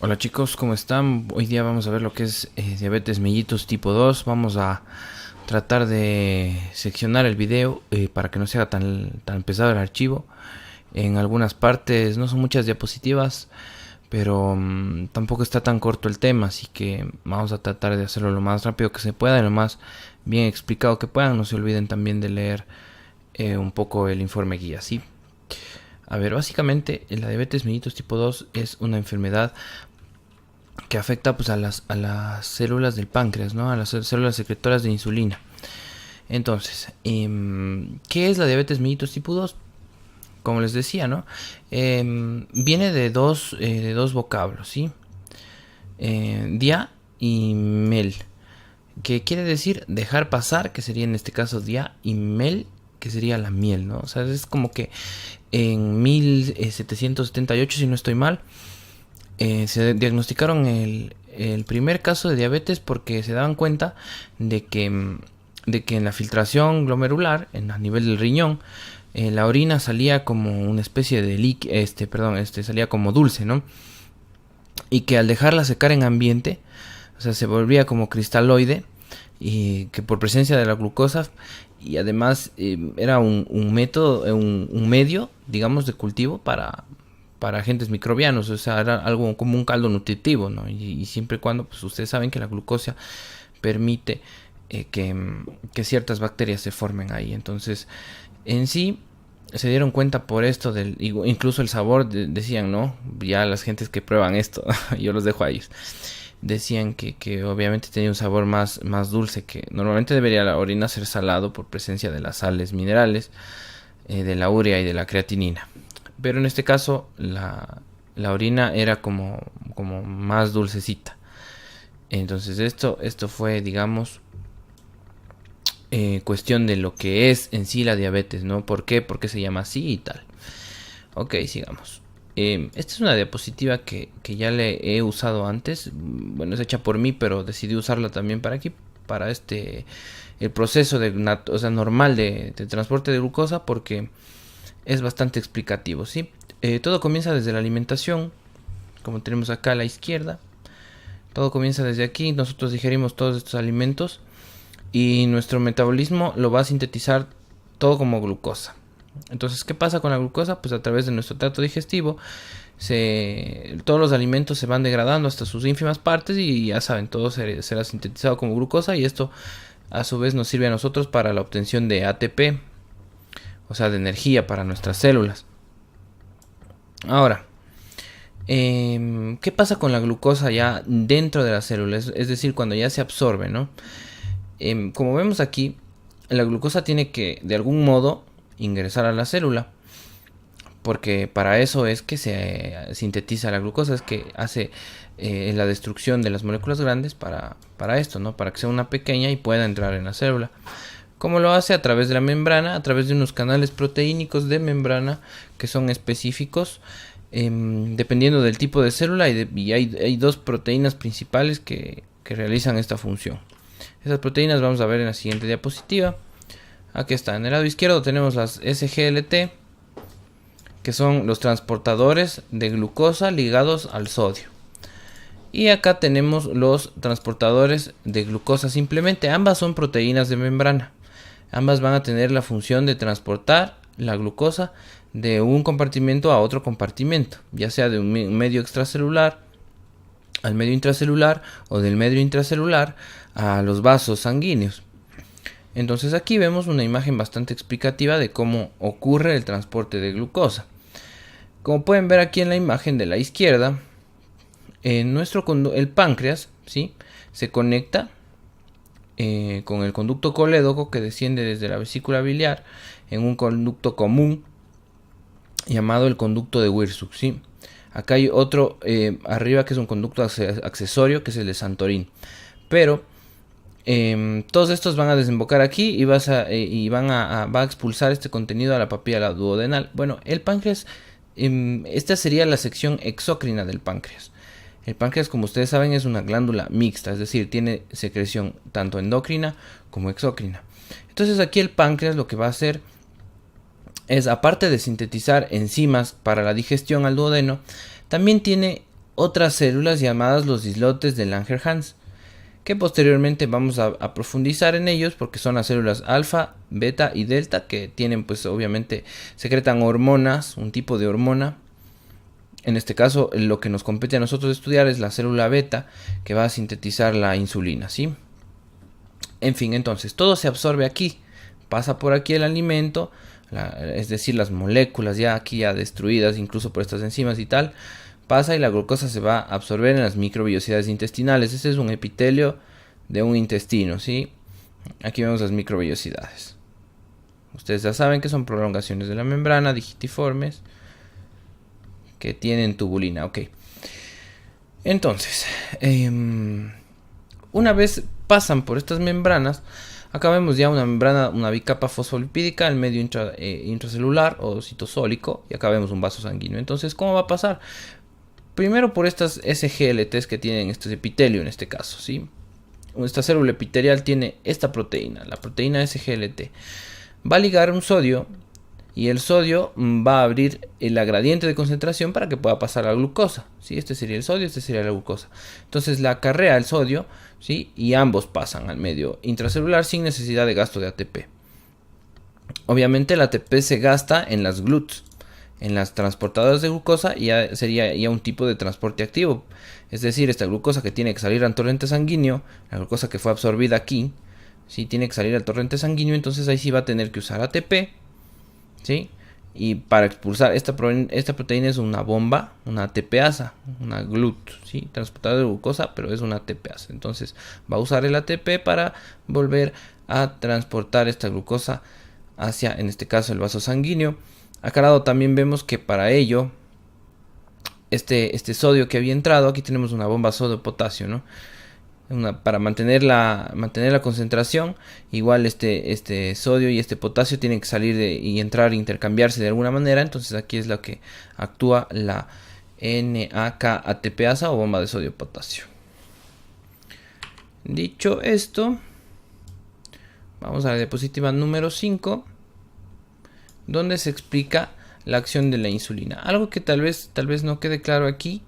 Hola chicos, ¿cómo están? Hoy día vamos a ver lo que es diabetes mellitus tipo 2. Vamos a tratar de seccionar el video para que no sea tan pesado el archivo. En algunas partes no son muchas diapositivas, pero tampoco está tan corto el tema, así que vamos a tratar de hacerlo lo más rápido que se pueda y lo más bien explicado que puedan. No se olviden también de leer un poco el informe guía, ¿sí? A ver, básicamente la diabetes mellitus tipo 2 es una enfermedad que afecta pues a las células del páncreas, ¿no? A las células secretoras de insulina. Entonces, ¿qué es la diabetes mellitus tipo 2? Como les decía, ¿no? Viene de dos vocablos, ¿sí? Dia y mel, que quiere decir dejar pasar, que sería en este caso dia, y mel, que sería la miel, ¿no? O sea, es como que en 1778, si no estoy mal, se diagnosticaron el primer caso de diabetes porque se daban cuenta de que en la filtración glomerular, a nivel del riñón, la orina salía como una especie de líquido, salía como dulce, ¿no? Y que al dejarla secar en ambiente, o sea, se volvía como cristaloide, y que por presencia de la glucosa, y además era un método, un medio, digamos, de cultivo para agentes microbianos. O sea, era algo como un caldo nutritivo, ¿no? Y siempre y cuando, pues ustedes saben que la glucosa permite que ciertas bacterias se formen ahí. Entonces, en sí, se dieron cuenta por esto incluso el sabor, decían, ¿no? Ya las gentes que prueban esto, yo los dejo a ellos. Decían que obviamente tenía un sabor más dulce, que normalmente debería la orina ser salado por presencia de las sales minerales, de la urea y de la creatinina. Pero en este caso la orina era como más dulcecita. Entonces esto fue, digamos, cuestión de lo que es en sí la diabetes, ¿no? ¿Por qué? ¿Por qué se llama así y tal? Ok, sigamos. Esta es una diapositiva que ya le he usado antes. Bueno, es hecha por mí, pero decidí usarla también para aquí, para el proceso normal de transporte de glucosa, porque es bastante explicativo, ¿sí? Todo comienza desde la alimentación, como tenemos acá a la izquierda. Todo comienza desde aquí. Nosotros digerimos todos estos alimentos y nuestro metabolismo lo va a sintetizar todo como glucosa. Entonces, ¿qué pasa con la glucosa? Pues a través de nuestro tracto digestivo, todos los alimentos se van degradando hasta sus ínfimas partes y ya saben, todo será sintetizado como glucosa, y esto a su vez nos sirve a nosotros para la obtención de ATP, o sea, de energía para nuestras células. Ahora, ¿qué pasa con la glucosa ya dentro de la célula? Es decir, cuando ya se absorbe, ¿no? Como vemos aquí, la glucosa tiene que de algún modo ingresar a la célula, porque para eso es que se sintetiza la glucosa, es que hace la destrucción de las moléculas grandes para esto, ¿no? Para que sea una pequeña y pueda entrar en la célula. ¿Cómo lo hace? A través de la membrana, a través de unos canales proteínicos de membrana que son específicos, dependiendo del tipo de célula, y hay dos proteínas principales que realizan esta función. Esas proteínas vamos a ver en la siguiente diapositiva. Aquí está, en el lado izquierdo tenemos las SGLT, que son los transportadores de glucosa ligados al sodio. Y acá tenemos los transportadores de glucosa simplemente. Ambas son proteínas de membrana. Ambas van a tener la función de transportar la glucosa de un compartimento a otro compartimento, ya sea de un medio extracelular al medio intracelular o del medio intracelular a los vasos sanguíneos. Entonces aquí vemos una imagen bastante explicativa de cómo ocurre el transporte de glucosa. Como pueden ver aquí en la imagen de la izquierda, el páncreas, ¿sí?, se conecta con el conducto colédoco que desciende desde la vesícula biliar en un conducto común llamado el conducto de Wirsung, ¿sí? Acá hay otro arriba que es un conducto accesorio, que es el de Santorin. Pero todos estos van a desembocar aquí y va a expulsar este contenido a la papila duodenal. Bueno, el páncreas, esta sería la sección exócrina del páncreas. El páncreas, como ustedes saben, es una glándula mixta, es decir, tiene secreción tanto endocrina como exócrina. Entonces aquí el páncreas lo que va a hacer es, aparte de sintetizar enzimas para la digestión al duodeno, también tiene otras células llamadas los islotes de Langerhans, que posteriormente vamos a profundizar en ellos porque son las células alfa, beta y delta, que tienen, pues obviamente secretan hormonas, un tipo de hormona. En este caso, lo que nos compete a nosotros estudiar es la célula beta, que va a sintetizar la insulina, ¿sí? En fin, entonces, todo se absorbe aquí, pasa por aquí el alimento, es decir, las moléculas ya aquí ya destruidas, incluso por estas enzimas y tal, pasa y la glucosa se va a absorber en las microvellosidades intestinales. Este es un epitelio de un intestino, ¿sí? Aquí vemos las microvellosidades. Ustedes ya saben que son prolongaciones de la membrana digitiformes que tienen tubulina, ok. Entonces, una vez pasan por estas membranas, acá vemos ya una membrana, una bicapa fosfolipídica, el medio intracelular o citosólico, y acá vemos un vaso sanguíneo. Entonces, ¿cómo va a pasar? Primero por estas SGLTs que tienen este epitelio en este caso, ¿sí? Esta célula epitelial tiene esta proteína, la proteína SGLT. Va a ligar un sodio y el sodio va a abrir la gradiente de concentración para que pueda pasar la glucosa, ¿sí? Este sería el sodio, este sería la glucosa. Entonces la acarrea el sodio, ¿sí? Y ambos pasan al medio intracelular sin necesidad de gasto de ATP. Obviamente el ATP se gasta en las GLUTs, en las transportadoras de glucosa, y ya sería ya un tipo de transporte activo. Es decir, esta glucosa que tiene que salir al torrente sanguíneo, la glucosa que fue absorbida aquí, ¿sí? Tiene que salir al torrente sanguíneo, entonces ahí sí va a tener que usar ATP, ¿sí? Y para expulsar esta proteína es una bomba, una ATPasa, una GLUT, ¿sí? Transportadora de glucosa, pero es una ATPasa. Entonces va a usar el ATP para volver a transportar esta glucosa hacia, en este caso, el vaso sanguíneo. Acá al lado también vemos que para ello, este sodio que había entrado, aquí tenemos una bomba sodio-potasio, ¿no? Para mantener la concentración, igual este sodio y este potasio tienen que salir y entrar, intercambiarse de alguna manera. Entonces aquí es lo que actúa la NAK-ATPasa o bomba de sodio-potasio. Dicho esto, vamos a la diapositiva número 5, donde se explica la acción de la insulina. Algo que tal vez no quede claro aquí,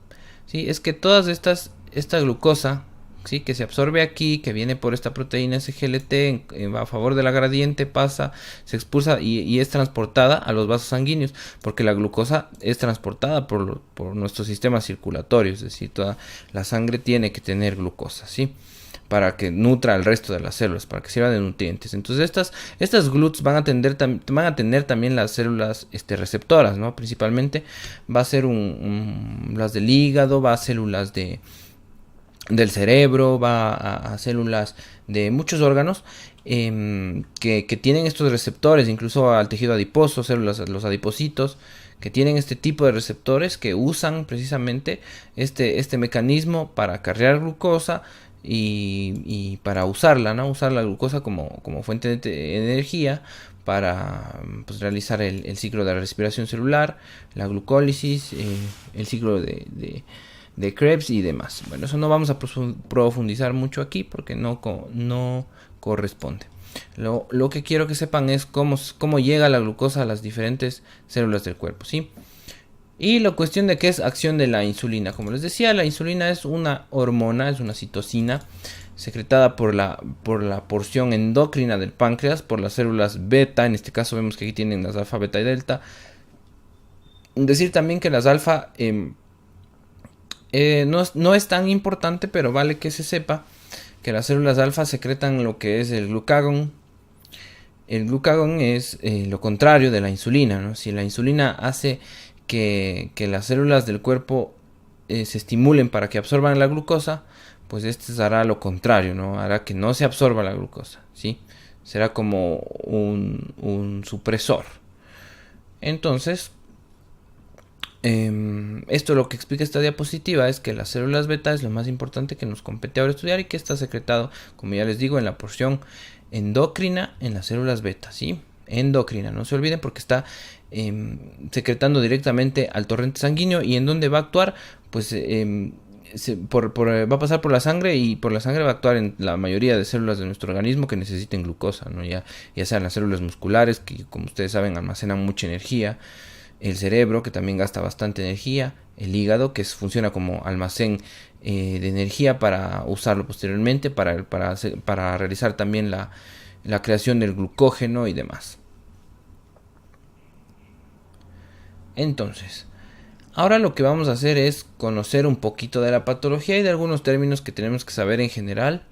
¿sí? Es que todas esta glucosa, ¿sí? Que se absorbe aquí, que viene por esta proteína SGLT a favor de la gradiente, pasa, se expulsa y es transportada a los vasos sanguíneos, porque la glucosa es transportada por nuestro sistema circulatorio, es decir, toda la sangre tiene que tener glucosa, ¿sí? Para que nutra al resto de las células, para que sirva de nutrientes. Entonces estas GLUTs van a tener también las células receptoras, ¿no? Principalmente va a ser las del hígado, va a células del cerebro, va a células de muchos órganos que tienen estos receptores, incluso al tejido adiposo, células, los adipocitos, que tienen este tipo de receptores que usan precisamente este mecanismo para acarrear glucosa y para usarla, ¿no? Usar la glucosa como fuente de energía para, pues, realizar el ciclo de la respiración celular, la glucólisis, el ciclo de Krebs y demás. Bueno, eso no vamos a profundizar mucho aquí porque no corresponde. Lo que quiero que sepan es cómo llega la glucosa a las diferentes células del cuerpo, ¿sí? Y la cuestión de qué es acción de la insulina. Como les decía, la insulina es una hormona, es una citocina secretada por la porción endocrina del páncreas, por las células beta. En este caso vemos que aquí tienen las alfa, beta y delta. Decir también que las alfa no es tan importante, pero vale que se sepa que las células alfa secretan lo que es el glucagón. El glucagón es lo contrario de la insulina, ¿no? Si la insulina hace que las células del cuerpo se estimulen para que absorban la glucosa, pues hará lo contrario, ¿no? Hará que no se absorba la glucosa, ¿sí? Será como un supresor. Entonces, esto lo que explica esta diapositiva es que las células beta es lo más importante que nos compete ahora estudiar y que está secretado, como ya les digo, en la porción endocrina en las células beta, ¿sí? Endocrina, no se olviden porque está secretando directamente al torrente sanguíneo. ¿Y en dónde va a actuar? Pues va a pasar por la sangre, y por la sangre va a actuar en la mayoría de células de nuestro organismo que necesiten glucosa, ¿no? Ya sean las células musculares, que como ustedes saben almacenan mucha energía, el cerebro, que también gasta bastante energía, el hígado, que funciona como almacén de energía para usarlo posteriormente, para realizar también la creación del glucógeno y demás. Entonces, ahora lo que vamos a hacer es conocer un poquito de la patología y de algunos términos que tenemos que saber en general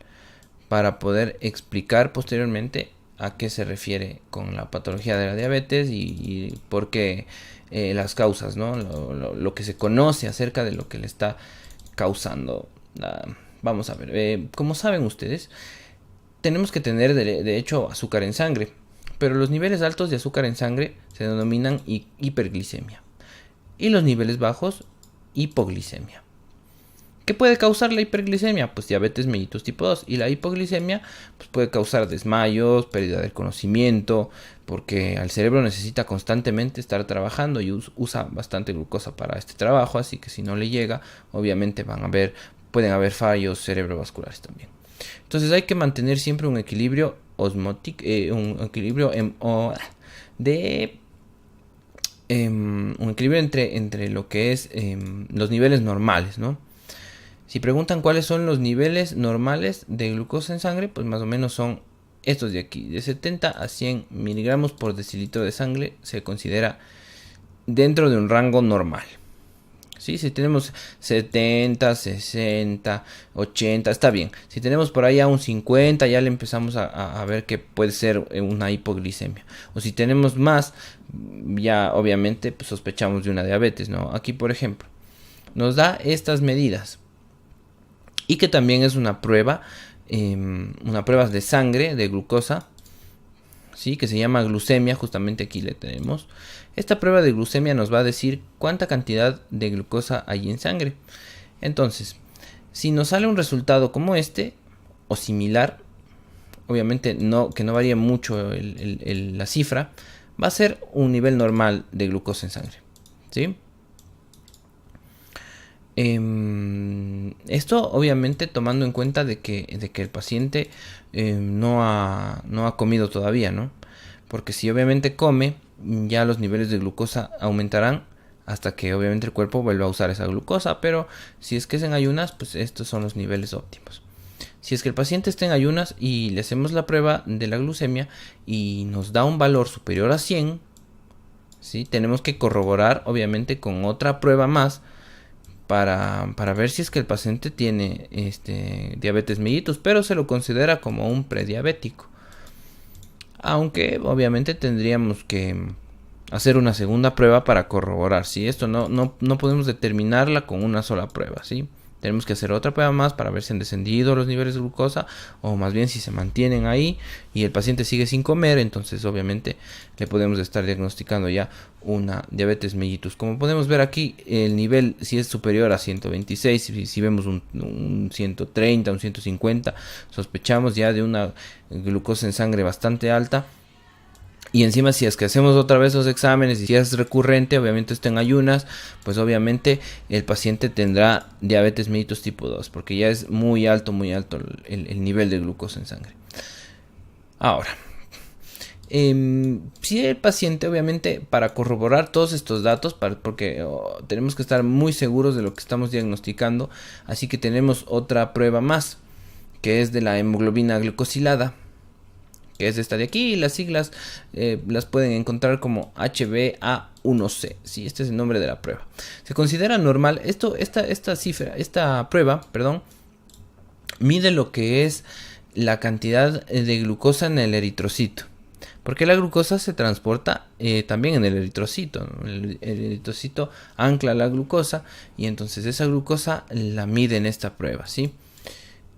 para poder explicar posteriormente a qué se refiere con la patología de la diabetes y por qué las causas, ¿no? Lo que se conoce acerca de lo que le está causando. Vamos a ver, como saben ustedes, tenemos que tener de hecho azúcar en sangre, pero los niveles altos de azúcar en sangre se denominan hiperglicemia y los niveles bajos hipoglicemia. ¿Qué puede causar la hiperglicemia? Pues diabetes mellitus tipo 2. Y la hipoglicemia pues puede causar desmayos, pérdida del conocimiento, porque el cerebro necesita constantemente estar trabajando y usa bastante glucosa para este trabajo, así que si no le llega, obviamente pueden haber fallos cerebrovasculares también. Entonces hay que mantener siempre un equilibrio osmótico, un equilibrio entre lo que es los niveles normales, ¿no? Si preguntan cuáles son los niveles normales de glucosa en sangre, pues más o menos son estos de aquí. De 70 a 100 miligramos por decilitro de sangre se considera dentro de un rango normal. ¿Sí? Si tenemos 70, 60, 80, está bien. Si tenemos por ahí a un 50, ya le empezamos a ver que puede ser una hipoglicemia. O si tenemos más, ya obviamente pues, sospechamos de una diabetes, ¿no? Aquí, por ejemplo, nos da estas medidas. Y que también es una prueba de sangre de glucosa, ¿sí? Que se llama glucemia, justamente aquí le tenemos. Esta prueba de glucemia nos va a decir cuánta cantidad de glucosa hay en sangre. Entonces, si nos sale un resultado como este o similar, obviamente que no varíe mucho la cifra, va a ser un nivel normal de glucosa en sangre, ¿sí? Esto obviamente tomando en cuenta de que el paciente no ha comido todavía, ¿no? Porque si obviamente come, ya los niveles de glucosa aumentarán hasta que obviamente el cuerpo vuelva a usar esa glucosa, pero si es que es en ayunas, pues estos son los niveles óptimos. Si es que el paciente está en ayunas y le hacemos la prueba de la glucemia y nos da un valor superior a 100, ¿sí? Tenemos que corroborar obviamente con otra prueba más para ver si es que el paciente tiene diabetes mellitus, pero se lo considera como un prediabético. Aunque obviamente tendríamos que hacer una segunda prueba para corroborar. Si esto no podemos determinarla con una sola prueba, ¿sí? Tenemos que hacer otra prueba más para ver si han descendido los niveles de glucosa o más bien si se mantienen ahí y el paciente sigue sin comer, entonces obviamente le podemos estar diagnosticando ya una diabetes mellitus. Como podemos ver aquí, el nivel si es superior a 126, si vemos un 130, un 150, sospechamos ya de una glucosa en sangre bastante alta. Y encima si es que hacemos otra vez los exámenes y si es recurrente, obviamente está en ayunas, pues obviamente el paciente tendrá diabetes mellitus tipo 2, porque ya es muy alto el nivel de glucosa en sangre. Ahora, si el paciente obviamente para corroborar todos estos datos, porque tenemos que estar muy seguros de lo que estamos diagnosticando, así que tenemos otra prueba más, que es de la hemoglobina glucosilada, que es esta de aquí, y las siglas las pueden encontrar como HbA1c. Sí, este es el nombre de la prueba. Se considera normal. Esta prueba, mide lo que es la cantidad de glucosa en el eritrocito. Porque la glucosa se transporta también en el eritrocito, ¿no? El eritrocito ancla la glucosa y entonces esa glucosa la mide en esta prueba, ¿sí?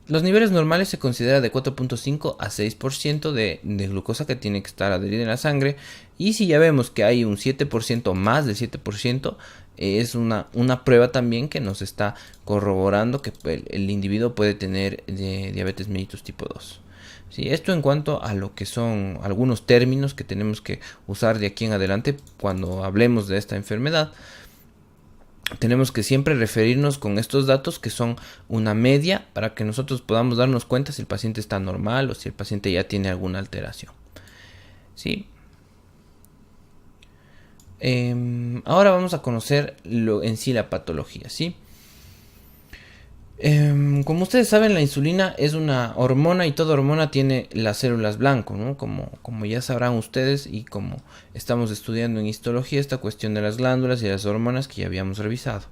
Los niveles normales se considera de 4.5 a 6% de glucosa que tiene que estar adherida en la sangre. Y si ya vemos que hay un 7%, más del 7%, es una prueba también que nos está corroborando que el individuo puede tener diabetes mellitus tipo 2. ¿Sí? Esto en cuanto a lo que son algunos términos que tenemos que usar de aquí en adelante cuando hablemos de esta enfermedad. Tenemos que siempre referirnos con estos datos que son una media para que nosotros podamos darnos cuenta si el paciente está normal o si el paciente ya tiene alguna alteración. ¿Sí? Ahora vamos a conocer en sí la patología, ¿sí? Como ustedes saben, la insulina es una hormona y toda hormona tiene las células blanco, ¿no? Como ya sabrán ustedes y como estamos estudiando en histología esta cuestión de las glándulas y las hormonas que ya habíamos revisado.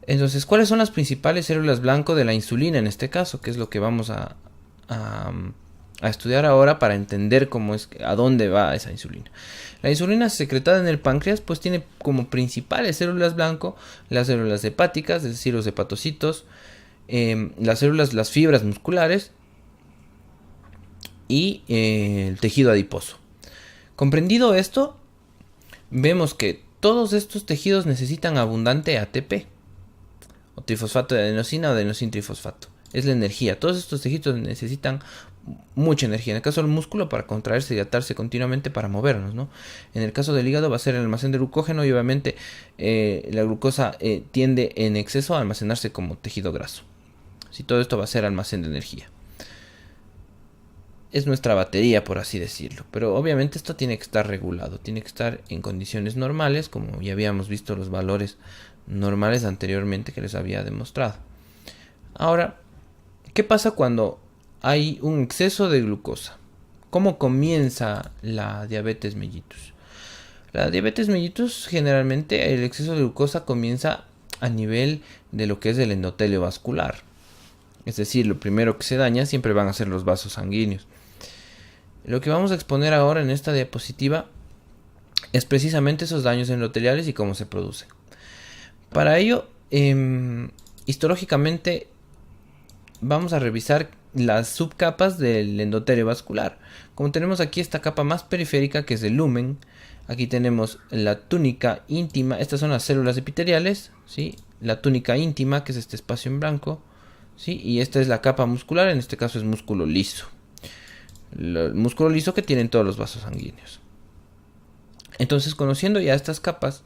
Entonces, ¿cuáles son las principales células blanco de la insulina en este caso? Que es lo que vamos a estudiar ahora para entender cómo es, a dónde va esa insulina. La insulina secretada en el páncreas pues tiene como principales células blanco las células hepáticas, es decir, los hepatocitos, las fibras musculares y el tejido adiposo. Comprendido esto, vemos que todos estos tejidos necesitan abundante ATP, o trifosfato de adenosina o adenosina trifosfato. Es la energía. Todos estos tejidos necesitan mucha energía. En el caso del músculo, para contraerse y atarse continuamente para movernos, ¿no? En el caso del hígado va a ser el almacén de glucógeno y obviamente la glucosa tiende en exceso a almacenarse como tejido graso. Si todo esto va a ser almacén de energía. Es nuestra batería, por así decirlo. Pero obviamente esto tiene que estar regulado. Tiene que estar en condiciones normales, como ya habíamos visto los valores normales anteriormente que les había demostrado. Ahora, ¿qué pasa cuando hay un exceso de glucosa? ¿Cómo comienza la diabetes mellitus? La diabetes mellitus, generalmente el exceso de glucosa comienza a nivel de lo que es el endotelio vascular. Es decir, lo primero que se daña siempre van a ser los vasos sanguíneos. Lo que vamos a exponer ahora en esta diapositiva es precisamente esos daños endoteliales y cómo se producen. Para ello, histológicamente vamos a revisar las subcapas del endotelio vascular. Como tenemos aquí esta capa más periférica que es el lumen, aquí tenemos la túnica íntima, estas son las células epiteliales, ¿sí? La túnica íntima, que es este espacio en blanco, ¿sí? Y esta es la capa muscular, en este caso es músculo liso. El músculo liso que tienen todos los vasos sanguíneos. Entonces, conociendo ya estas capas,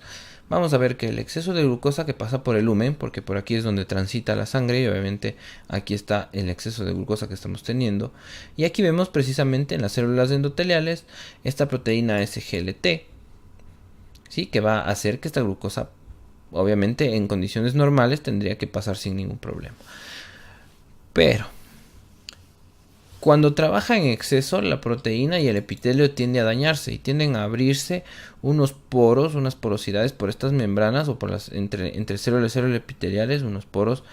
vamos a ver que el exceso de glucosa que pasa por el lumen, porque por aquí es donde transita la sangre y obviamente aquí está el exceso de glucosa que estamos teniendo. Y aquí vemos precisamente en las células endoteliales esta proteína SGLT, ¿sí? Que va a hacer que esta glucosa, obviamente en condiciones normales, tendría que pasar sin ningún problema. Pero cuando trabaja en exceso, la proteína y el epitelio tienden a dañarse y tienden a abrirse unos poros, unas porosidades por estas membranas o por las entre células y células epiteliales, unos poros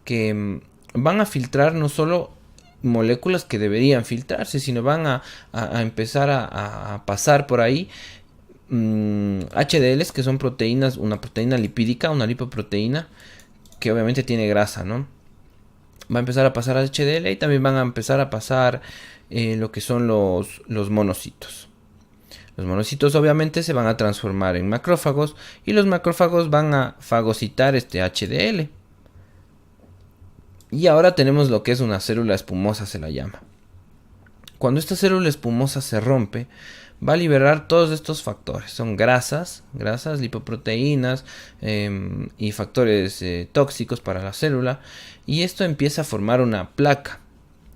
que van a filtrar no solo moléculas que deberían filtrarse, sino van a empezar a pasar por ahí HDLs, que son proteínas, una proteína lipídica, una lipoproteína, que obviamente tiene grasa, ¿no? Va a empezar a pasar a HDL y también van a empezar a pasar lo que son los monocitos. Los monocitos obviamente se van a transformar en macrófagos y los macrófagos van a fagocitar este HDL. Y ahora tenemos lo que es una célula espumosa, se la llama. Cuando esta célula espumosa se rompe, va a liberar todos estos factores. Son grasas, lipoproteínas y factores tóxicos para la célula. Y esto empieza a formar una placa.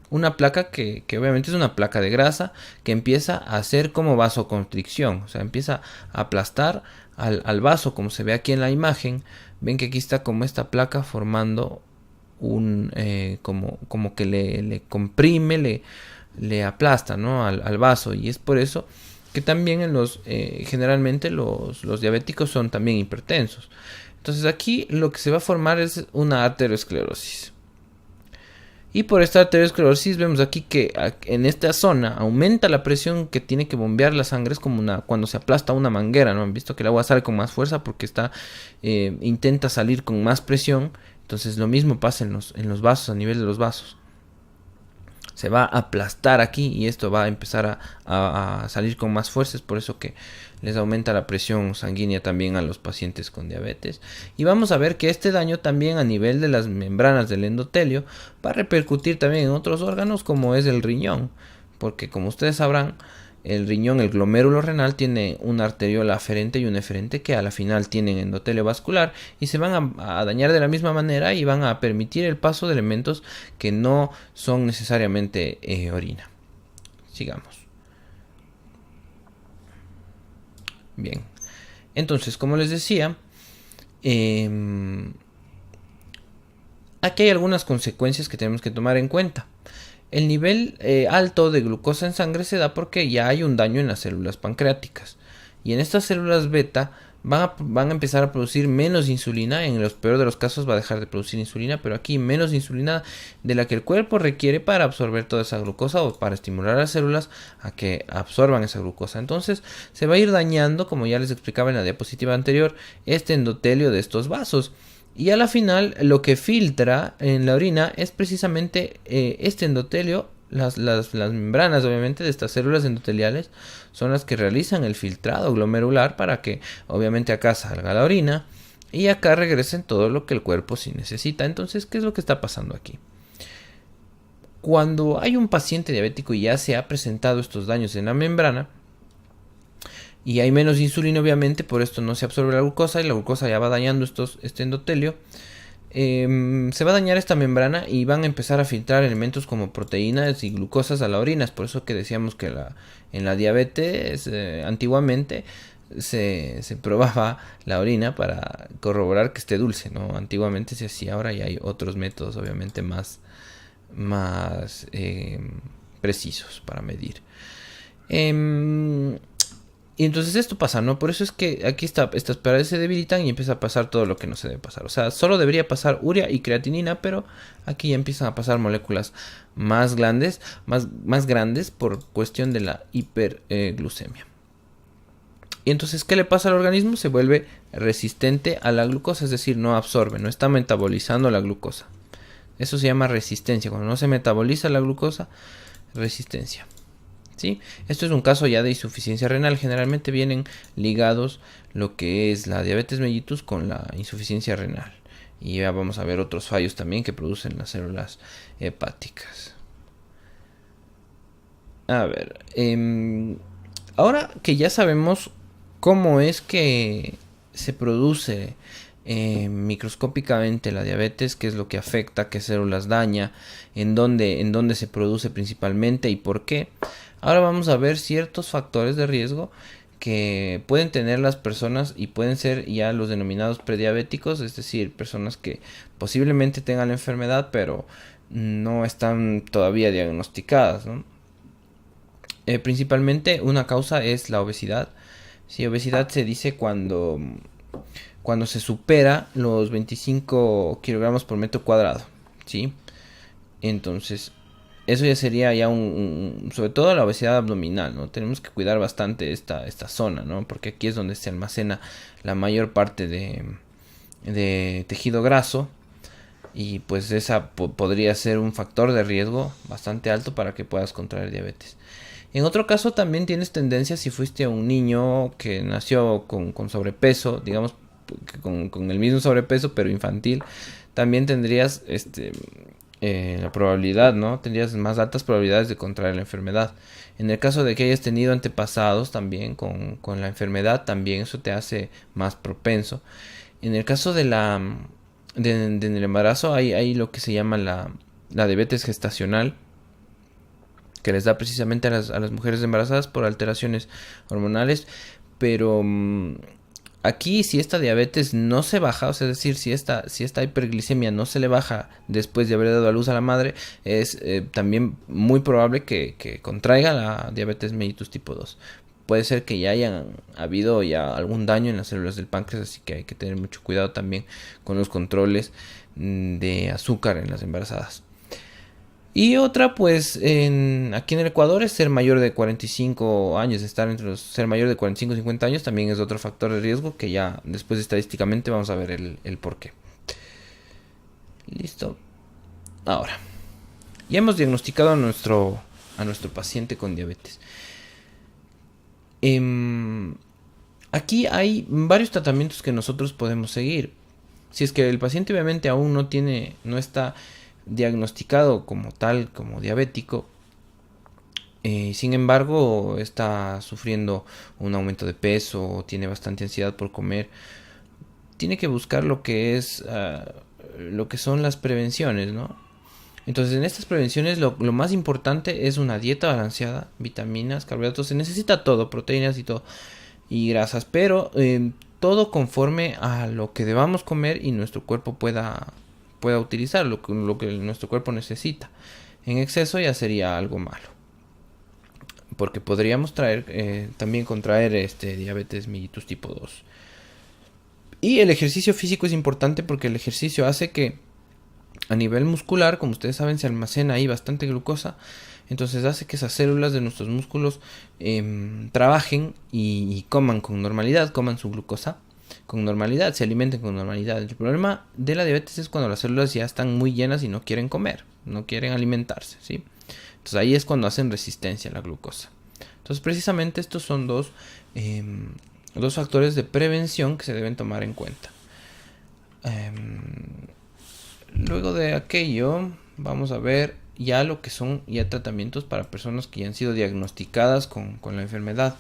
Una placa que obviamente es una placa de grasa que empieza a hacer como vasoconstricción. O sea, empieza a aplastar al vaso, como se ve aquí en la imagen. Ven que aquí está como esta placa formando un como que le comprime, le aplasta, ¿no? al vaso. Y es por eso que también generalmente los diabéticos son también hipertensos. Entonces aquí lo que se va a formar es una arteriosclerosis. Y por esta arteriosclerosis vemos aquí que en esta zona aumenta la presión que tiene que bombear la sangre. Es como cuando se aplasta una manguera, ¿no? Han visto que el agua sale con más fuerza porque intenta salir con más presión. Entonces lo mismo pasa en los vasos, a nivel de los vasos. Se va a aplastar aquí y esto va a empezar a salir con más fuerza. Es por eso que les aumenta la presión sanguínea también a los pacientes con diabetes. Y vamos a ver que este daño también a nivel de las membranas del endotelio va a repercutir también en otros órganos como es el riñón. Porque como ustedes sabrán, el riñón, el glomérulo renal, tiene una arteriola aferente y una eferente que a la final tienen endotelio vascular y se van a dañar de la misma manera y van a permitir el paso de elementos que no son necesariamente orina. Sigamos. Bien, Entonces, como les decía, aquí hay algunas consecuencias que tenemos que tomar en cuenta. El nivel alto de glucosa en sangre se da porque ya hay un daño en las células pancreáticas. Y en estas células beta van a empezar a producir menos insulina. En los peores de los casos va a dejar de producir insulina, pero aquí menos insulina de la que el cuerpo requiere para absorber toda esa glucosa o para estimular a las células a que absorban esa glucosa. Entonces se va a ir dañando, como ya les explicaba en la diapositiva anterior, este endotelio de estos vasos. Y a la final lo que filtra en la orina es precisamente este endotelio. Las membranas obviamente de estas células endoteliales son las que realizan el filtrado glomerular para que obviamente acá salga la orina y acá regresen todo lo que el cuerpo sí necesita. Entonces, ¿qué es lo que está pasando aquí? Cuando hay un paciente diabético y ya se ha presentado estos daños en la membrana y hay menos insulina obviamente, por esto no se absorbe la glucosa y la glucosa ya va dañando este endotelio. Se va a dañar esta membrana y van a empezar a filtrar elementos como proteínas y glucosas a la orina. Es por eso que decíamos que en la diabetes antiguamente se probaba la orina para corroborar que esté dulce, ¿no? Antiguamente se hacía, ahora ya hay otros métodos obviamente más precisos para medir. Y entonces esto pasa, ¿no? Por eso es que aquí estas paredes se debilitan y empieza a pasar todo lo que no se debe pasar. O sea, solo debería pasar urea y creatinina, pero aquí ya empiezan a pasar moléculas más grandes por cuestión de la hiperglucemia. Y entonces, ¿qué le pasa al organismo? Se vuelve resistente a la glucosa, es decir, no absorbe, no está metabolizando la glucosa. Eso se llama resistencia. Cuando no se metaboliza la glucosa, resistencia. ¿Sí? Esto es un caso ya de insuficiencia renal. Generalmente vienen ligados lo que es la diabetes mellitus con la insuficiencia renal. Y ya vamos a ver otros fallos también que producen las células hepáticas. A ver, ahora que ya sabemos cómo es que se produce microscópicamente la diabetes, qué es lo que afecta, qué células daña, en dónde se produce principalmente y por qué. Ahora vamos a ver ciertos factores de riesgo que pueden tener las personas y pueden ser ya los denominados prediabéticos, es decir, personas que posiblemente tengan la enfermedad pero no están todavía diagnosticadas, ¿no? Principalmente una causa es la obesidad. Sí, obesidad se dice cuando se supera los 25 kilogramos por metro cuadrado, ¿sí? Entonces, eso ya sería ya sobre todo la obesidad abdominal, ¿no? Tenemos que cuidar bastante esta zona, ¿no? Porque aquí es donde se almacena la mayor parte de tejido graso. Y pues esa podría ser un factor de riesgo bastante alto para que puedas contraer diabetes. En otro caso también tienes tendencia, si fuiste un niño que nació con sobrepeso, digamos con el mismo sobrepeso pero infantil, también tendrías la probabilidad, ¿no? Tendrías más altas probabilidades de contraer la enfermedad. En el caso de que hayas tenido antepasados también con la enfermedad, también eso te hace más propenso. En el caso del embarazo hay lo que se llama la diabetes gestacional, que les da precisamente a las mujeres embarazadas por alteraciones hormonales, pero aquí si esta diabetes no se baja, o sea, es decir, si esta hiperglicemia no se le baja después de haber dado a luz a la madre, es también muy probable que contraiga la diabetes mellitus tipo 2. Puede ser que ya hayan habido ya algún daño en las células del páncreas, así que hay que tener mucho cuidado también con los controles de azúcar en las embarazadas. Y otra, pues, aquí en el Ecuador es ser mayor de 45 años, ser mayor de 45 y 50 años también es otro factor de riesgo que ya después estadísticamente vamos a ver el por qué. Listo. Ahora, ya hemos diagnosticado a nuestro paciente con diabetes. Aquí hay varios tratamientos que nosotros podemos seguir. Si es que el paciente obviamente aún no está diagnosticado como tal, como diabético, sin embargo está sufriendo un aumento de peso, tiene bastante ansiedad por comer, tiene que buscar lo que son las prevenciones, ¿no? Entonces en estas prevenciones lo más importante es una dieta balanceada, vitaminas, carbohidratos, se necesita todo, proteínas y todo, y grasas, pero todo conforme a lo que debamos comer y nuestro cuerpo pueda utilizar, lo que nuestro cuerpo necesita. En exceso ya sería algo malo, porque podríamos también contraer diabetes mellitus tipo 2. Y el ejercicio físico es importante porque el ejercicio hace que a nivel muscular, como ustedes saben, se almacena ahí bastante glucosa. Entonces hace que esas células de nuestros músculos trabajen y coman con normalidad, coman su glucosa con normalidad, se alimenten con normalidad. El problema de la diabetes es cuando las células ya están muy llenas y no quieren comer, no quieren alimentarse, ¿sí? Entonces ahí es cuando hacen resistencia a la glucosa. Entonces precisamente estos son dos factores de prevención que se deben tomar en cuenta. Luego de aquello vamos a ver ya lo que son ya tratamientos para personas que ya han sido diagnosticadas con la enfermedad.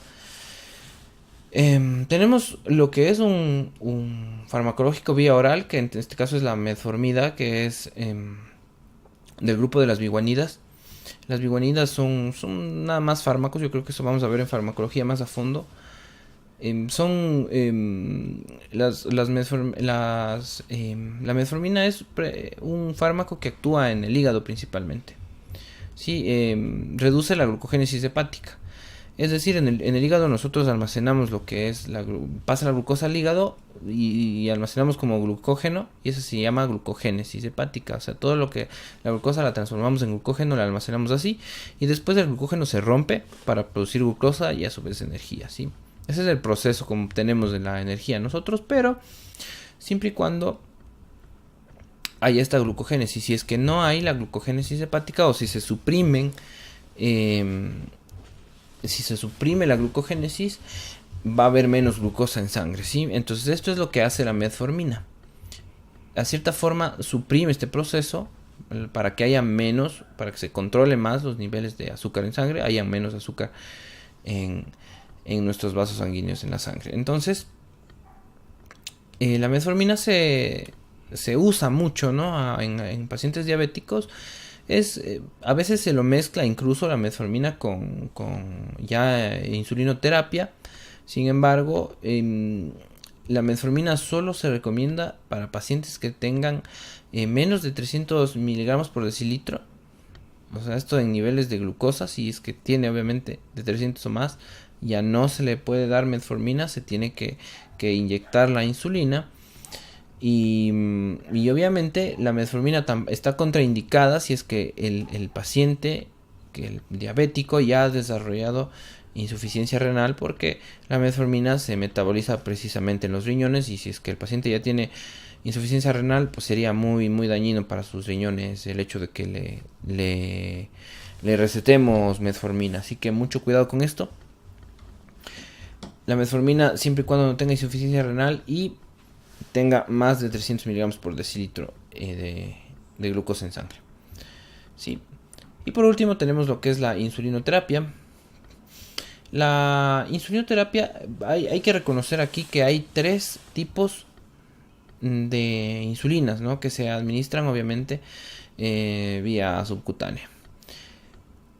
Tenemos lo que es un farmacológico vía oral, que en este caso es la metformina, que es del grupo de las biguanidas. Las biguanidas son nada más fármacos, yo creo que eso vamos a ver en farmacología más a fondo. La metformina es un fármaco que actúa en el hígado principalmente. Sí, reduce la glucogénesis hepática. Es decir, en el hígado nosotros almacenamos lo que es pasa la glucosa al hígado y almacenamos como glucógeno, y eso se llama glucogénesis hepática. O sea, todo lo que la glucosa la transformamos en glucógeno, la almacenamos así, y después el glucógeno se rompe para producir glucosa y a su vez energía, ¿sí? Ese es el proceso como obtenemos de la energía nosotros, pero siempre y cuando haya esta glucogénesis. Si es que no hay la glucogénesis hepática, o si se suprime la glucogénesis, va a haber menos glucosa en sangre, ¿sí? Entonces esto es lo que hace la metformina. A cierta forma suprime este proceso para que haya menos, para que se controle más los niveles de azúcar en sangre, haya menos azúcar en nuestros vasos sanguíneos en la sangre. Entonces la metformina se usa mucho, ¿no? En pacientes diabéticos. A veces se lo mezcla incluso la metformina con ya insulinoterapia. Sin embargo, la metformina solo se recomienda para pacientes que tengan menos de 300 miligramos por decilitro. O sea, esto en niveles de glucosa. Si es que tiene obviamente de 300 o más, ya no se le puede dar metformina, se tiene que inyectar la insulina. Y obviamente la metformina está contraindicada si es que el paciente, que el diabético, ya ha desarrollado insuficiencia renal, porque la metformina se metaboliza precisamente en los riñones, y si es que el paciente ya tiene insuficiencia renal, pues sería muy muy dañino para sus riñones el hecho de que le recetemos metformina. Así que mucho cuidado con esto. La metformina siempre y cuando no tenga insuficiencia renal y tenga más de 300 miligramos por decilitro de glucosa en sangre, ¿sí? Y por último tenemos lo que es la insulinoterapia. La insulinoterapia, hay que reconocer aquí que hay 3 tipos de insulinas, ¿no? Que se administran obviamente vía subcutánea.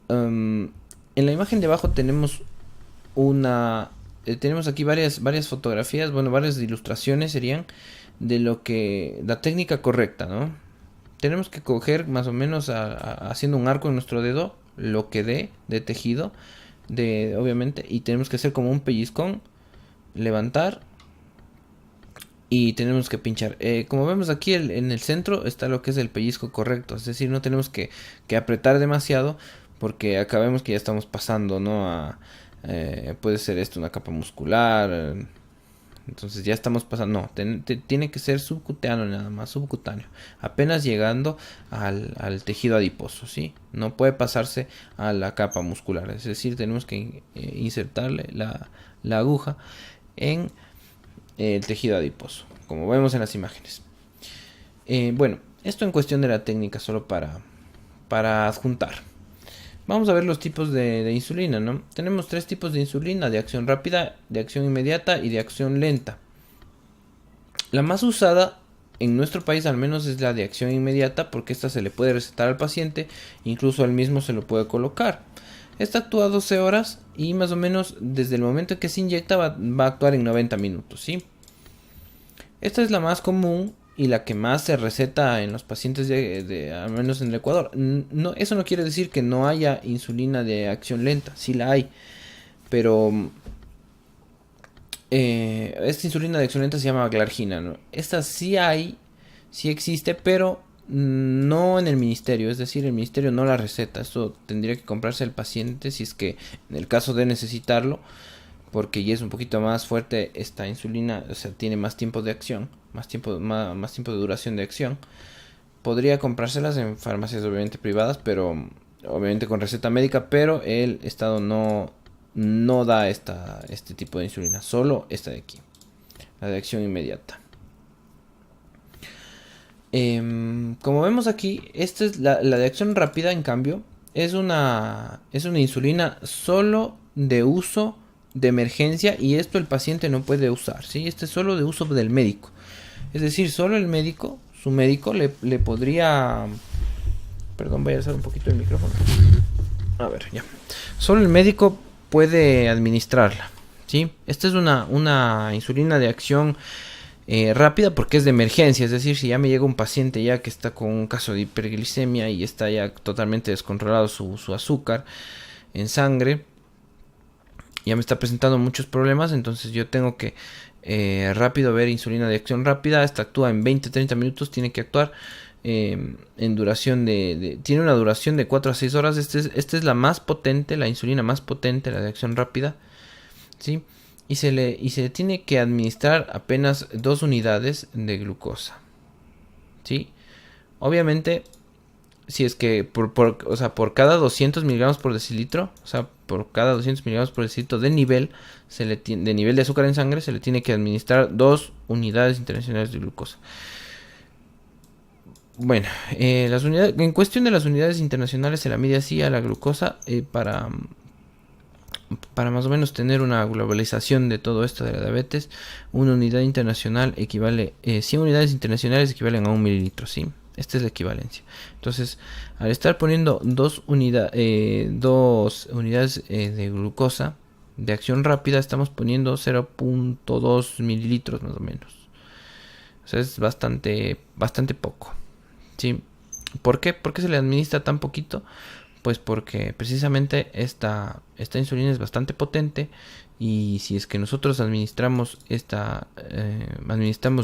En la imagen de abajo tenemos tenemos aquí varias fotografías, bueno, varias ilustraciones serían de lo que la técnica correcta, ¿no? Tenemos que coger más o menos haciendo un arco en nuestro dedo, lo que dé de tejido, obviamente, y tenemos que hacer como un pellizcón, levantar y tenemos que pinchar. Como vemos aquí en el centro está lo que es el pellizco correcto, es decir, no tenemos que apretar demasiado, porque acá vemos que ya estamos pasando, ¿no? Puede ser esto una capa muscular, entonces ya estamos pasando. No, tiene que ser subcutáneo, nada más subcutáneo, apenas llegando al tejido adiposo, ¿sí? No puede pasarse a la capa muscular, es decir, tenemos que insertarle la aguja en el tejido adiposo, como vemos en las imágenes. Bueno, esto en cuestión de la técnica, solo para adjuntar. Vamos a ver los tipos de insulina, ¿no? Tenemos 3 tipos de insulina: de acción rápida, de acción inmediata y de acción lenta. La más usada en nuestro país al menos es la de acción inmediata, porque esta se le puede recetar al paciente, incluso él mismo se lo puede colocar. Esta actúa 12 horas y más o menos desde el momento en que se inyecta va a actuar en 90 minutos, ¿sí? Esta es la más común y la que más se receta en los pacientes al menos en el Ecuador. No, eso no quiere decir que no haya insulina de acción lenta, sí la hay, pero esta insulina de acción lenta se llama glargina, ¿no? Esta sí hay, sí existe, pero no en el ministerio, es decir, el ministerio no la receta. Esto tendría que comprarse el paciente si es que en el caso de necesitarlo, porque ya es un poquito más fuerte esta insulina, o sea, tiene más tiempo de acción, más tiempo de duración de acción. Podría comprárselas en farmacias obviamente privadas, pero obviamente con receta médica, pero el Estado no da este tipo de insulina, solo esta de aquí, la de acción inmediata. Como vemos aquí, esta es la de acción rápida, en cambio, es una insulina solo de uso de emergencia, y esto el paciente no puede usar, ¿sí? Este es solo de uso del médico. Es decir, solo el médico, su médico le podría... Perdón, voy a alzar un poquito el micrófono. A ver, ya. Solo el médico puede administrarla, ¿sí? Esta es una insulina de acción rápida porque es de emergencia. Es decir, si ya me llega un paciente ya que está con un caso de hiperglicemia y está ya totalmente descontrolado su azúcar en sangre, ya me está presentando muchos problemas, entonces yo tengo que rápido ver insulina de acción rápida. Esta actúa en 20-30 minutos, tiene que actuar en duración tiene una duración de 4 a 6 horas. Esta es la más potente, la insulina más potente, la de acción rápida, ¿sí? Y se le tiene que administrar apenas 2 unidades de glucosa, ¿sí? Obviamente, si es que por cada 200 miligramos por decilitro, o sea, por cada 200 miligramos por decilitro de nivel, de nivel de azúcar en sangre, se le tiene que administrar 2 unidades internacionales de glucosa. Bueno, en cuestión de las unidades internacionales se la mide así a la glucosa para más o menos tener una globalización de todo esto de la diabetes. Una unidad internacional equivale, 100 unidades internacionales equivalen a 1 mililitro, ¿sí? Esta es la equivalencia. Entonces, al estar poniendo 2 unidades de glucosa de acción rápida, estamos poniendo 0.2 mililitros más o menos. O sea, es bastante poco, ¿sí? ¿Por qué? ¿Por qué se le administra tan poquito? Pues porque precisamente esta insulina es bastante potente, y si es que nosotros administramos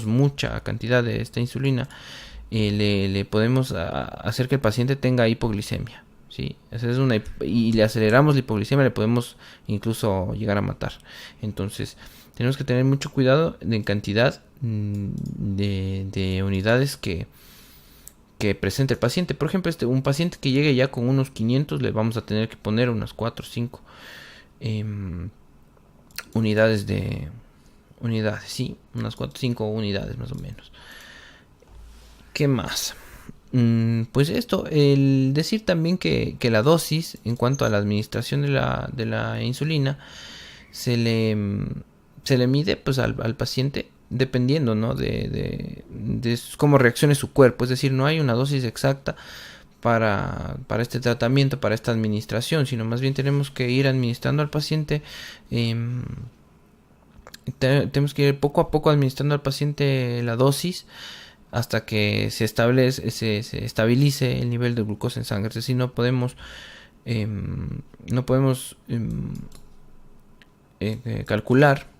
mucha cantidad de esta insulina, le podemos hacer que el paciente tenga hipoglicemia, ¿sí? Y le aceleramos la hipoglicemia, le podemos incluso llegar a matar. Entonces tenemos que tener mucho cuidado en cantidad de unidades que presente el paciente. Por ejemplo, un paciente que llegue ya con unos 500, le vamos a tener que poner unas 4 o 5 unidades, sí, unas 4 o 5 unidades más o menos. ¿Qué más? Pues esto, el decir también que la dosis en cuanto a la administración de la insulina se le mide pues al paciente dependiendo, ¿no? de cómo reaccione su cuerpo. Es decir, no hay una dosis exacta para este tratamiento, para esta administración, sino más bien tenemos que ir administrando al paciente, tenemos que ir poco a poco administrando al paciente la dosis hasta que se estabilice el nivel de glucosa en sangre. Es decir, no podemos calcular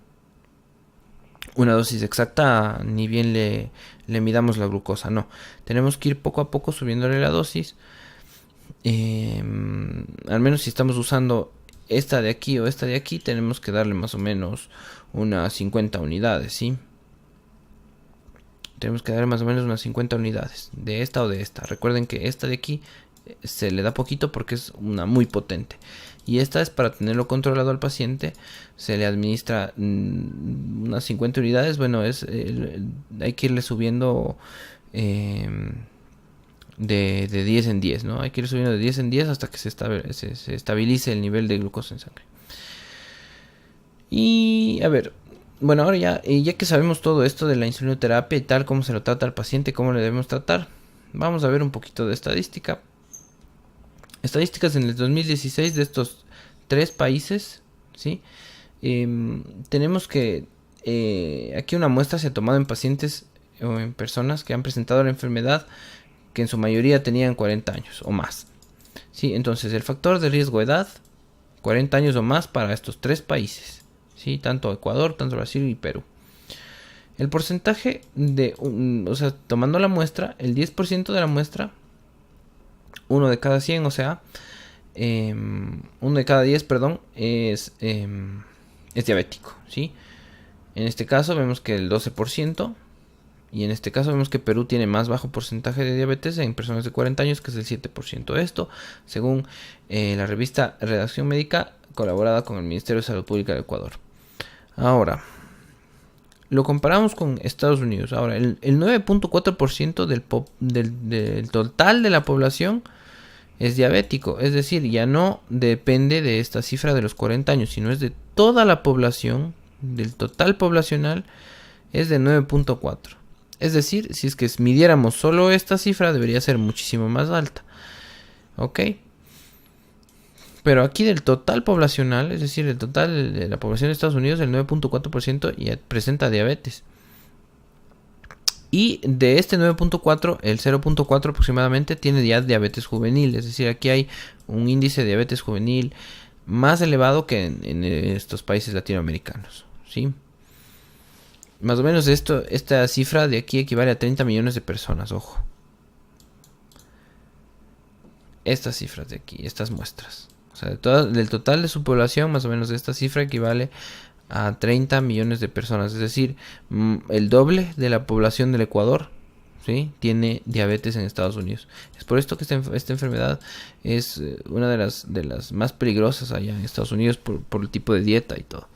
una dosis exacta ni bien le midamos la glucosa. No, tenemos que ir poco a poco subiéndole la dosis. Al menos si estamos usando esta de aquí o esta de aquí, tenemos que darle más o menos unas 50 unidades, ¿sí? Tenemos que darle más o menos unas 50 unidades de esta o de esta. Recuerden que esta de aquí se le da poquito porque es una muy potente, y esta es para tenerlo controlado al paciente. Se le administra unas 50 unidades. Bueno, hay que irle subiendo de 10 en 10, ¿no? Hay que ir subiendo de 10 en 10 hasta que se estabilice el nivel de glucosa en sangre. Y a ver, bueno, ahora ya que sabemos todo esto de la insulinoterapia y tal, cómo se lo trata al paciente, cómo le debemos tratar, vamos a ver un poquito de estadística. Estadísticas en el 2016 de estos 3 países, ¿sí? Tenemos que aquí una muestra se ha tomado en pacientes o en personas que han presentado la enfermedad, que en su mayoría tenían 40 años o más. ¿Sí? Entonces el factor de riesgo edad, 40 años o más para estos 3 países. ¿Sí? Tanto Ecuador, tanto Brasil y Perú. El porcentaje de, o sea, tomando la muestra, el 10% de la muestra, 1 de cada 100, o sea, 1 de cada 10, perdón, es diabético, ¿sí? En este caso vemos que el 12%, y en este caso vemos que Perú tiene más bajo porcentaje de diabetes en personas de 40 años, que es el 7%. Esto, según la revista Redacción Médica, colaborada con el Ministerio de Salud Pública de Ecuador. Ahora, lo comparamos con Estados Unidos. Ahora, el 9.4% del total de la población es diabético. Es decir, ya no depende de esta cifra de los 40 años, sino es de toda la población, del total poblacional, es de 9.4. Es decir, si es que midiéramos solo esta cifra, debería ser muchísimo más alta. ¿Ok? Pero aquí del total poblacional, es decir, el total de la población de Estados Unidos, el 9.4% ya presenta diabetes. Y de este 9.4, el 0.4 aproximadamente tiene ya diabetes juvenil. Es decir, aquí hay un índice de diabetes juvenil más elevado que en estos países latinoamericanos. ¿Sí? Más o menos esta cifra de aquí equivale a 30 millones de personas, ojo. Estas cifras de aquí, estas muestras. O sea, del total de su población, más o menos esta cifra equivale a 30 millones de personas. Es decir, el doble de la población del Ecuador, ¿sí?, tiene diabetes en Estados Unidos. Es por esto que esta enfermedad es una de las más peligrosas allá en Estados Unidos por el tipo de dieta y todo.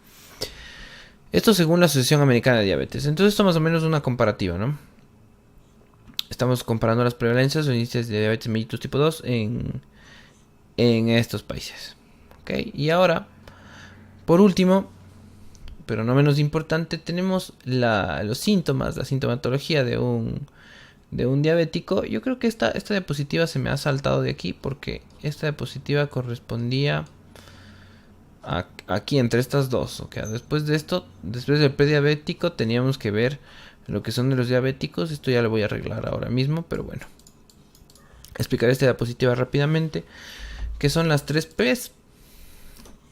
Esto según la Asociación Americana de Diabetes. Entonces esto más o menos es una comparativa, ¿no? Estamos comparando las prevalencias o índices de diabetes mellitus tipo 2 en estos países. ¿Ok? Y ahora, por último, pero no menos importante, tenemos los síntomas, la sintomatología de un diabético. Yo creo que esta diapositiva se me ha saltado de aquí porque esta diapositiva correspondía aquí entre estas dos. ¿Okay? Después de esto, después del prediabético, teníamos que ver lo que son de los diabéticos. Esto ya lo voy a arreglar ahora mismo, pero bueno. Explicaré esta diapositiva rápidamente. Que son las 3 P's.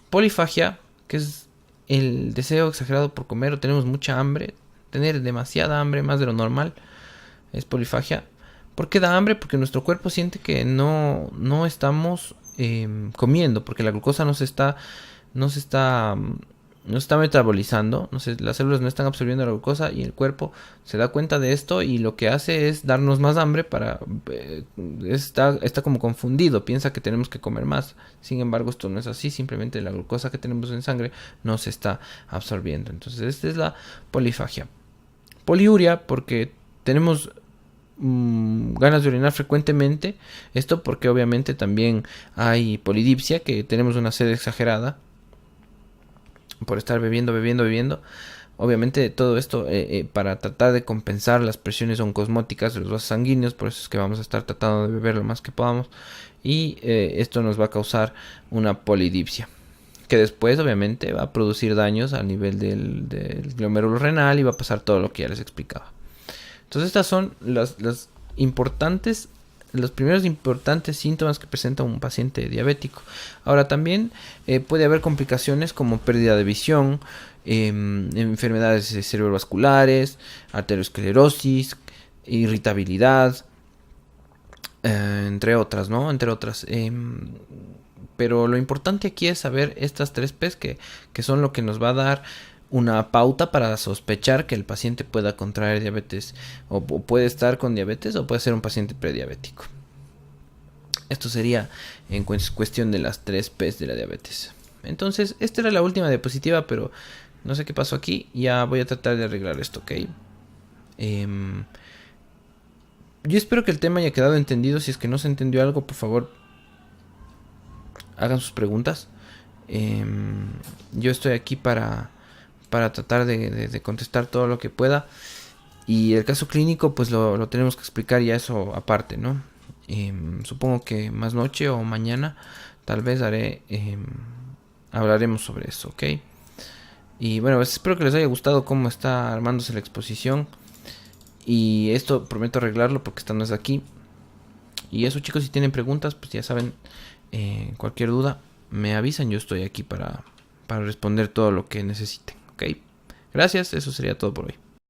Polifagia, que es el deseo exagerado por comer o tenemos mucha hambre. Tener demasiada hambre, más de lo normal, es polifagia. ¿Por qué da hambre? Porque nuestro cuerpo siente que no estamos comiendo, porque la glucosa no se está metabolizando, las células no están absorbiendo la glucosa y el cuerpo se da cuenta de esto y lo que hace es darnos más hambre está como confundido, piensa que tenemos que comer más. Sin embargo, esto no es así, simplemente la glucosa que tenemos en sangre no se está absorbiendo. Entonces, esta es la polifagia. Poliuria, porque tenemos ganas de orinar frecuentemente. Esto porque obviamente también hay polidipsia, que tenemos una sed exagerada por estar bebiendo. Obviamente todo esto para tratar de compensar las presiones oncosmóticas de los vasos sanguíneos. Por eso es que vamos a estar tratando de beber lo más que podamos. Y esto nos va a causar una polidipsia, que después obviamente va a producir daños a nivel del glomérulo renal y va a pasar todo lo que ya les explicaba. Entonces estas son los primeros importantes síntomas que presenta un paciente diabético. Ahora también puede haber complicaciones como pérdida de visión, enfermedades cerebrovasculares, arteriosclerosis, irritabilidad, entre otras, ¿no? Pero lo importante aquí es saber estas 3 P's que son lo que nos va a dar una pauta para sospechar que el paciente pueda contraer diabetes o puede estar con diabetes o puede ser un paciente prediabético. Esto sería en cuestión de las 3 P's de la diabetes. Entonces, esta era la última diapositiva, pero no sé qué pasó aquí. Ya voy a tratar de arreglar esto, ¿ok? Yo espero que el tema haya quedado entendido. Si es que no se entendió algo, por favor, hagan sus preguntas. Yo estoy aquí para tratar de contestar todo lo que pueda. Y el caso clínico, pues lo tenemos que explicar ya eso aparte, ¿no? Supongo que más noche o mañana tal vez hablaremos sobre eso, ¿ok? Y bueno, pues espero que les haya gustado cómo está armándose la exposición. Y esto prometo arreglarlo porque esta no es aquí. Y eso, chicos, si tienen preguntas, pues ya saben, cualquier duda me avisan. Yo estoy aquí para responder todo lo que necesiten. Ok, gracias, eso sería todo por hoy.